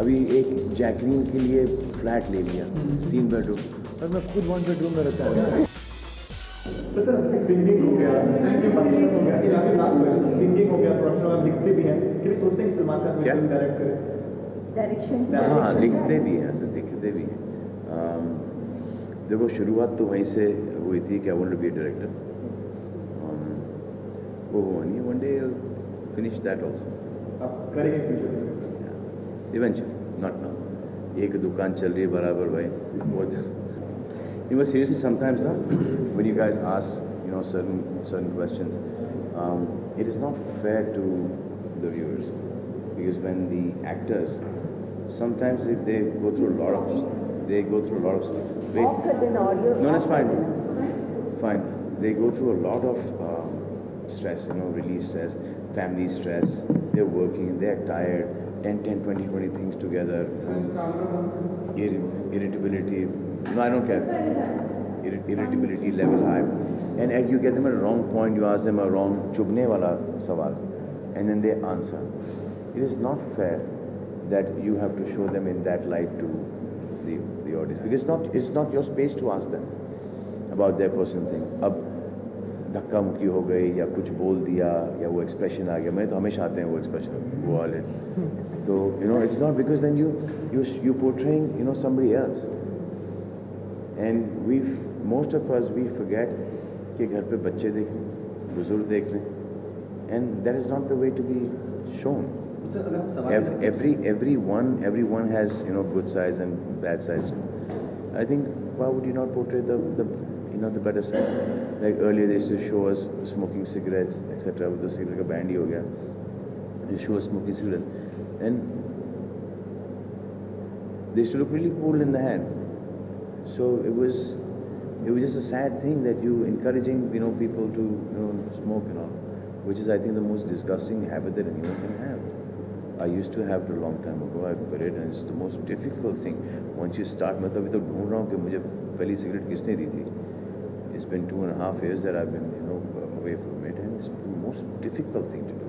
अभी एक जैकलीन के लिए फ्लैट ले लिया 3 बेडरूम, और मैं खुद 1 बेडरूम में रहता हूँ। सिंगिंग हो गया, प्रोडक्शन हो गया, लास्ट क्वेश्चन, सिंगिंग हो गया, प्रोडक्शन आप लिखते भी हैं, फिर सोचते हैं कि सलमान खान फिल्म डायरेक्ट करें? डायरेक्शन हाँ, लिखते भी हैं, ऐसे लिखते भी हैं। देखो शुरुआत तो वहीं से हुई थी कि I want to be a director. वो हुआ नहीं, one day finish that also. आप करेंगे फ्यूचर में? Eventually, not now. एक दुकान चल रही है बराबर भाई, बहुत। You know, seriously, sometimes ना, when you guys ask, you know, certain questions, it is not fair to the viewers, because when the actors, sometimes they go through a lot of stuff. No, that's fine. Fine. They go through a lot of stress, you know, release stress, family stress. They're working, they're tired. 10, 20 things together, irritability, no, I don't care, irritability level high, and you get them at a wrong point, you ask them a wrong chubne wala sawal, and then they answer. It is not fair that you have to show them in that light to the audience, because it's not your space to ask them about their personal thing. Ab धक्का मुक्की हो गई या कुछ बोल दिया या वो एक्सप्रेशन आ गया, मैं तो हमेशा आते हैं वो एक्सप्रेशन वो वाले, तो you know it's not because then you portraying, you know, somebody else, and we most of us we forget कि घर पे बच्चे देख रहे हैं, बुजुर्ग देख रहे हैं, and that is not the way to be shown. Everyone has, you know, good sides and bad sides. I think why would you not portray the you know, the better side? Like earlier they used to show us smoking cigarettes, etc. With the cigarette का band ही हो गया, they show us smoking cigarettes, and they used to look really cool in the hand. So it was just a sad thing that you encouraging, you know, people to, you know, smoke and all, which is I think the most disgusting habit that anyone can have. I used to have it a long time ago. I quit it, and it's the most difficult thing once you start. मैं तो अभी तो ढूंढ रहा हूँ कि मुझे पहली सिगरेट किसने दी थी. It's been 2.5 years that I've been, you know, away from it, and it's the most difficult thing to do.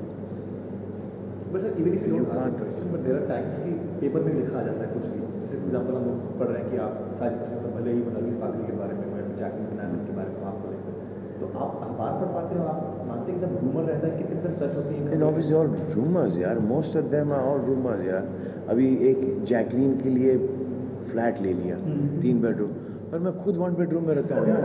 But sir, even if you don't ask the question, but there are times कि paper में लिखा जाता है कुछ भी. जैसे example हम पढ़ रहे हैं कि आप साजिश भले ही नरगिस फाकरी के बारे में, जैकलीन फर्नांडिस के बारे में आपको लिखते हैं, तो आप अखबार पढ़ पाते हो, आप मानते हैं कि सब रूमर रहता है, कितने सब सच होती है? And obviously all rumors यार, most of them are all rumors यार. अभी एक जैकलीन के लिए फ्लैट ले लिया 3 बेडरूम, और मैं खुद 1 बेडरूम में रहता हूँ यार.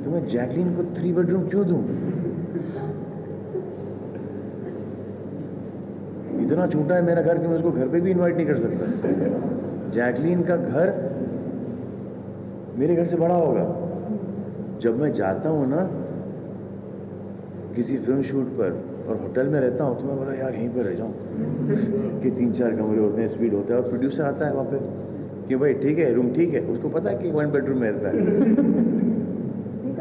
तो मैं जैकलीन को 3 बेडरूम क्यों दूं? इतना छोटा है मेरा घर कि मैं उसको घर पे भी इनवाइट नहीं कर सकता. जैकलीन का घर मेरे घर से बड़ा होगा. जब मैं जाता हूँ ना किसी फिल्म शूट पर और होटल में रहता हूँ, तो मैं बोला यार यहीं पर रह जाऊँ कि 3-4 कमरे होते हैं, स्पीड होता है, और प्रोड्यूसर आता है वहाँ पे कि भाई ठीक है, रूम ठीक है, उसको पता है कि 1 बेडरूम में रहता है.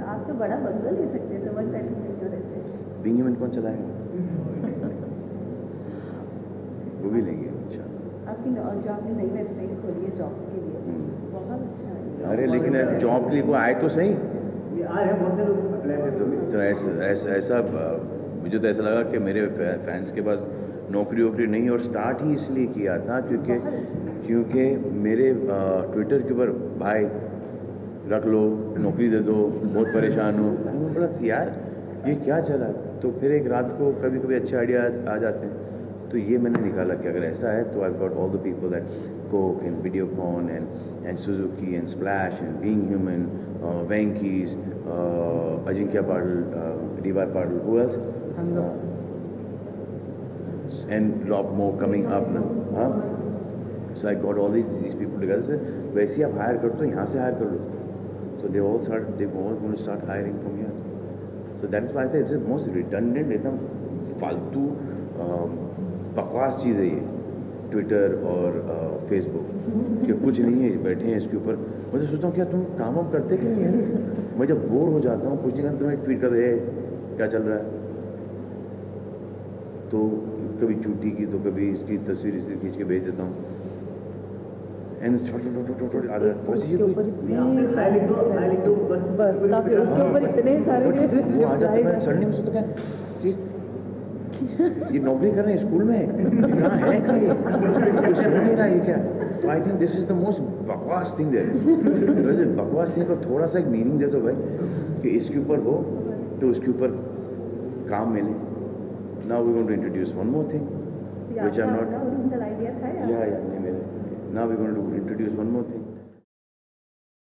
आप तो बड़ा बंगला ले सकते हैं, तो 1 बेडरूम में क्यों रहते हैं? बिंगी में कौन चलाएगा? वो भी लेंगे इंशाल्लाह. आपकी जो आपने नई वेबसाइट खोली है जॉब्स के लिए, बहुत अच्छा है. अरे लेकिन जॉब के लिए कोई आए तो सही. आए हैं बहुत से लोग. तो ऐसा मुझे तो ऐसा लगा कि मेरे फैंस के पास नौकरी वोकरी नहीं, और स्टार्ट ही इसलिए किया था क्योंकि मेरे ट्विटर के ऊपर भाई रख लो, नौकरी दे दो, बहुत परेशान हो. मैंने बोला यार ये क्या चला. तो फिर एक रात को कभी कभी अच्छे आइडिया आ जाते हैं, तो ये मैंने निकाला कि अगर ऐसा है तो I got all the people that Coke and Videocon and Suzuki and Splash and Being Human, Venky's, Ajinkya Padal, D.Y. Padal, who else? And lot more coming up now. Huh? So I got all these people together. So वैसे आप hire कर तो यहाँ से hire कर लो. So they all going to start hiring from here. So that is why I think it's the most redundant, एकदम फालतू बकवास चीज़ है ये ट्विटर और फेसबुक, कि कुछ नहीं है, बैठे हैं इसके ऊपर. मैं तो सोचता हूँ क्या तुम काम वाम करते क्यों नहीं है? मैं जब बोर हो जाता हूँ कुछ नहीं करता, तुम्हें ट्वीट कर दे क्या चल रहा है, तो कभी चूटी की तो कभी इसकी तस्वीर इसे खींच के भेज देता हूँ. एंड उसके ऊपर इतने मैं लिख दूँ बस काफी उसके ऊपर इतने सारे वो आ जाता है सडनली में सोचता कि ये नौकरी कर रहे हैं स्कूल में, कहाँ है क्या ये सुन नहीं रहा ये क्या? तो I think this is the most बकवास थिंग देयर इज। वैसे बकवास थिंग को थोड़ा सा एक मीनिंग दे दो भाई कि इसके ऊपर हो तो उसके ऊपर काम मिले। Now we going to introduce one more thing which I am not original idea था या नहीं मिले। Now we going to introduce one more thing